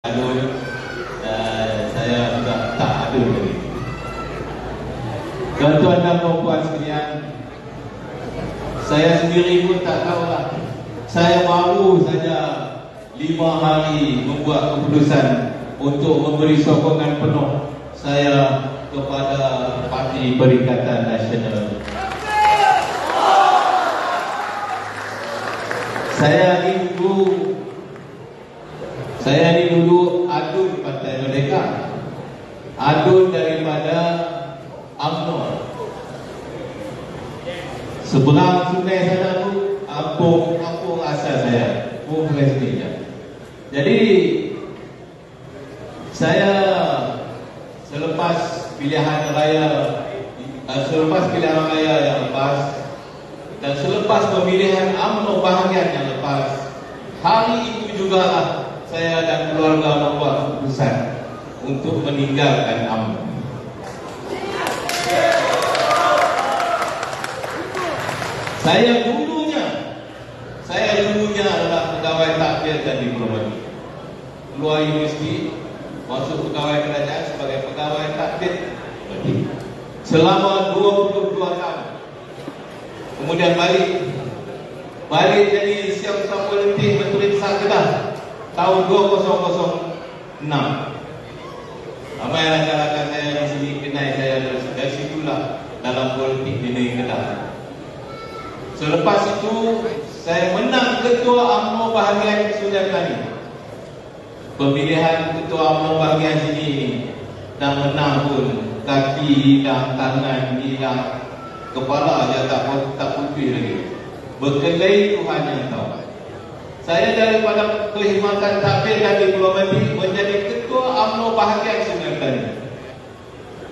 Adun, saya sudah tak adun lagi. Tuan-tuan dan puan sekalian, saya sendiri pun tak tahulah. Saya baru saja 5 hari membuat keputusan untuk memberi sokongan penuh saya kepada Parti Perikatan Nasional. Saya ni dulu adun Partai Merdeka, adun daripada UMNO. Seberang sungai sana tu kampung asal saya, Puhresmija. Jadi saya selepas pilihan raya yang lepas dan selepas pemilihan UMNO bahagian yang lepas, hari itu jugalah saya dan keluarga membuat keputusan untuk meninggalkan UMNO. Saya dulunya adalah pegawai takbir dan diplomati. Keluar universiti, masuk pegawai kerajaan sebagai pegawai takbir selama 22 tahun. Kemudian balik jadi Siap Usah Politik Menteri Besar Kedah tahun 2006. Ramai rakan-rakan saya di sini kenal saya dari situlah dalam politik di negeri Kedah. Selepas itu saya menang ketua UMNO bahagian Sungai Pelani. Pemilihan ketua UMNO bahagian sini dan menang pun kaki hilang, tangan hilang, kepala aja tak putih lagi. Berkelahi Tuhan yang tahu. Saya daripada perkhidmatan takbir dan diplomati menjadi ketua UMNO bahagian Sungai Pelani.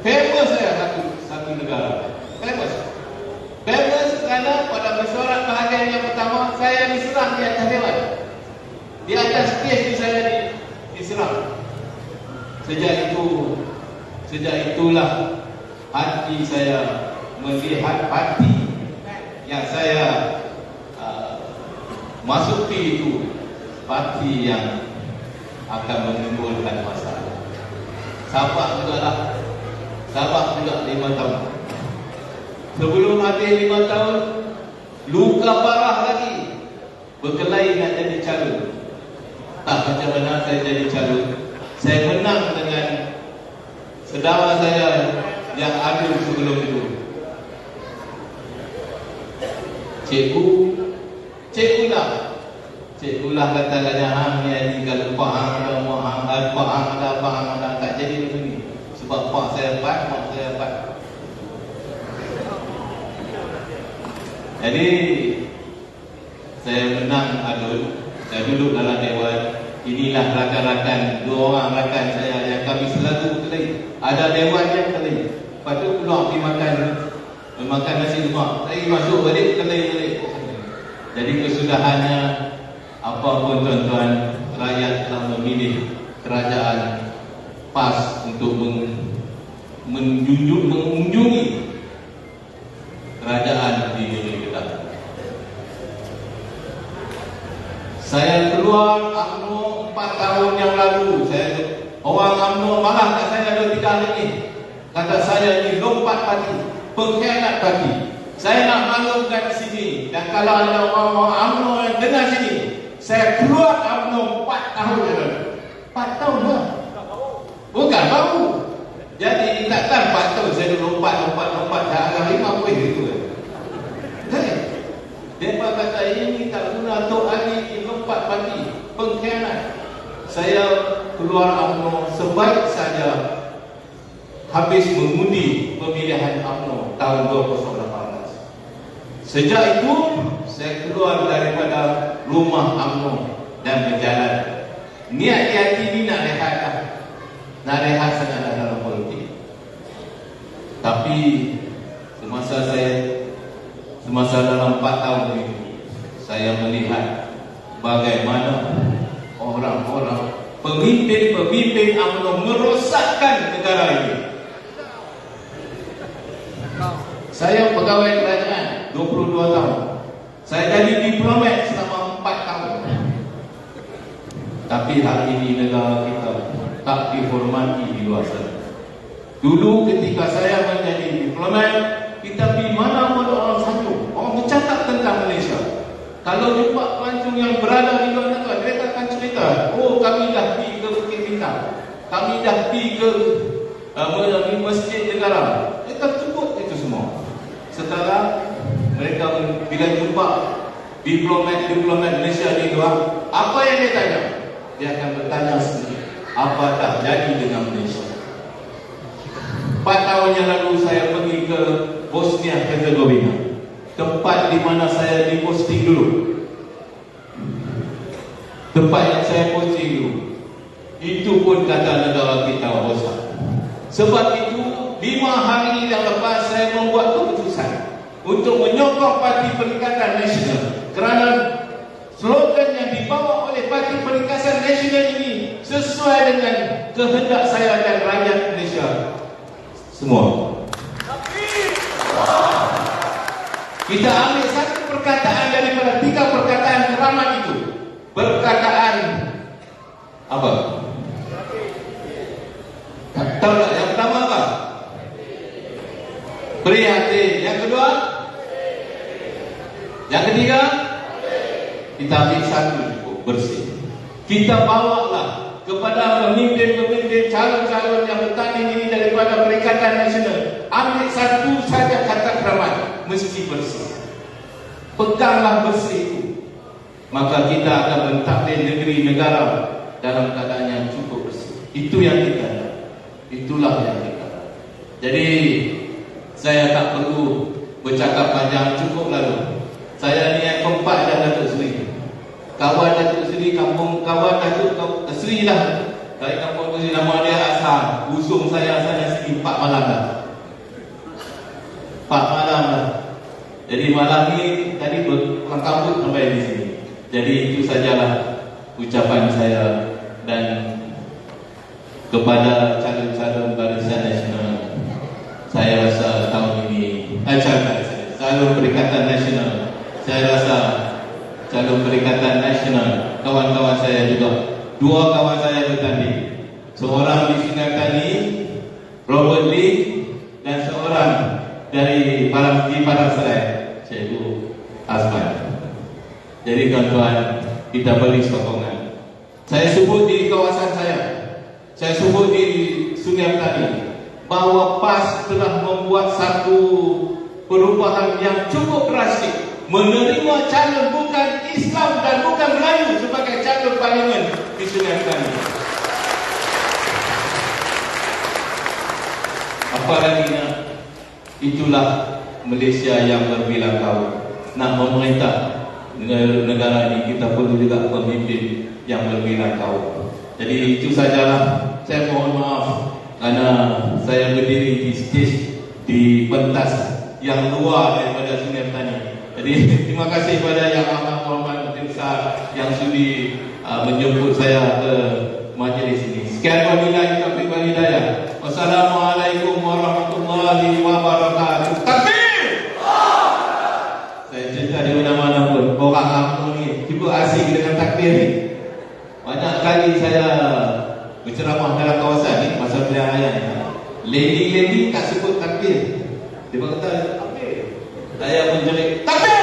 Famous saya satu negara. Famous kerana pada mesyuarat bahagian yang pertama saya diserang di atas dewan. Di atas stage saya diserang. Sejak itulah hati saya melihat parti yang saya masuki itu parti yang akan menimbulkan masalah. Sabar juga 5 tahun. Sebelum habis 5 tahun, luka parah lagi, berkelahi nak jadi calon. Tak macam mana saya jadi calon. Saya menang dengan saudara saya yang adil sebelum itu. Cikgu lah kata-kata hang ni kalau pak hang ada tak jadi begini. Sebab pak saya mak saya empat. Jadi saya menang adun. Saya duduk dalam dewan. Inilah rakan-rakan, 2 orang rakan saya yang kami selalu berkelahi. Ada dewan yang berkelahi. Lepas tu keluar pergi makan nasi lemak. Saya masuk balik berkelahi. Jadi kesudahannya, apapun tuan-tuan, rakyat telah memilih kerajaan PAS untuk mengunjungi kerajaan di negeri Kedah. Saya keluar UMNO 4 tahun yang lalu. Orang UMNO marah kat saya ada 3 hari ni. Kata saya ni lompat parti, pengkhianat parti. Saya nak maklumkan di sini. Dan kalau ada orang-orang UMNO yang dengar sini, saya keluar UMNO 4 tahun je. 4 tahun lah. Bukan baru. Jadi takkan 4 tahun saya lompat dah 5 poin gitu. Mereka kata ini tak guna Tok Ali ini lompat parti, pengkhianat. Saya keluar UMNO sebaik saja habis mengundi pemilihan UMNO tahun 2018. Sejak itu saya keluar daripada rumah UMNO dan berjalan. Niat di hati ini nak rehat lah. Nak rehat sangat dalam politik. Tapi semasa dalam 4 tahun itu saya melihat bagaimana orang-orang pemimpin UMNO merosakkan negara ini. Saya pegawai kerajaan 22 tahun. Saya jadi diplomat selama 4 tahun. Tapi hari ini negara kita dihormati di luar sana. Dulu ketika saya menjadi diplomat, kita pergi mana pun orang Sanjung, orang bercakap tentang Malaysia. Kalau jumpa pelancong yang berada di luar negara, mereka akan cerita, oh kami dah pergi ke Bukit Bintang, kami dah pergi ke Masjid Negara. Mereka sebut itu semua. Setelah mereka bila jumpa diplomat Malaysia di luar, apa yang dia tanya? Dia akan bertanya sendiri, apa dah jadi dengan Malaysia? 4 tahun yang lalu saya pergi ke Bosnia Herzegovina, tempat di mana saya diposting dulu. Tempat yang saya posting dulu, itu pun kata negara kita rosak. Sebab itu 5 hari yang lepas saya membuat keputusan untuk menyokong Parti Perikatan Nasional, kerana slogan yang dibawa oleh Parti Perikatan Nasional ini sesuai dengan kehendak saya dan rakyat Malaysia semua. Kita ambil satu perkataan daripada 3 perkataan keramat itu. Perkataan apa? Tahu tak yang pertama apa? Prihatin. Yang kedua? Yang ketiga? Kita ambil satu cukup, bersih. Kita bawalah kepada pemimpin-pemimpin calon-calon yang bertanding ini daripada Perikatan Nasional, ambil satu saja kata keramat, mesti bersih. Peganglah bersih itu, maka kita akan mentadbir negeri negara dalam keadaan yang cukup bersih. Itu yang kita nak. Itulah yang kita nak. Jadi saya tak perlu bercakap panjang, cukup lalu. Saya ni yang keempat dah Datuk Seri. Kawan Datuk Seri, kampung kawan Datuk Seri lah. Dari kampung Seri, nama dia Asam. Usung saya sana sini 4 malam dah. 4 malam dah. Jadi malam ni tadi berpulang kampung sampai di sini. Jadi itu sajalah ucapan saya, dan kepada calon-calon Barisan Nasional, saya rasa tahun ini calon Perikatan Nasional, saya rasa calon Perikatan Nasional, kawan-kawan saya juga, 2 kawan saya bertanding, seorang di Sungai Tani, Robert Lee, dan seorang dari Padang Serai, Cikgu Azman. Jadi tuan-tuan, kita beri sokongan. Saya sebut di kawasan saya sebut di Sungai Tani, bahawa PAS telah membuat satu perubahan yang cukup drastik, menerima calon bukan Islam dan bukan Melayu sebagai calon parlimen di Sungai Tani. Apa lagi nak? Itulah Malaysia yang berbilang kaum. Nak memerintah negara ini, kita perlu juga pemimpin yang berbilang kaum. Jadi itu sajalah. Saya mohon maaf kerana saya berdiri di stage di pentas yang luar daripada Sungai Tani. Jadi terima kasih kepada Yang Amat Berhormat Menteri Besar yang sudi menjemput saya ke majlis ini. Sekian wabillahi taufiq wal hidayah. Wassalamualaikum warahmatullahi wabarakatuh. Takbir! Saya cerita di mana-mana pun, orang kampung ni cukup asing dengan takbir ni. Banyak kali saya berceramah dalam kawasan ni masa pilihan raya ni, lady tak sebut takbir. Dia kata takbir. Saya menjerit takbir.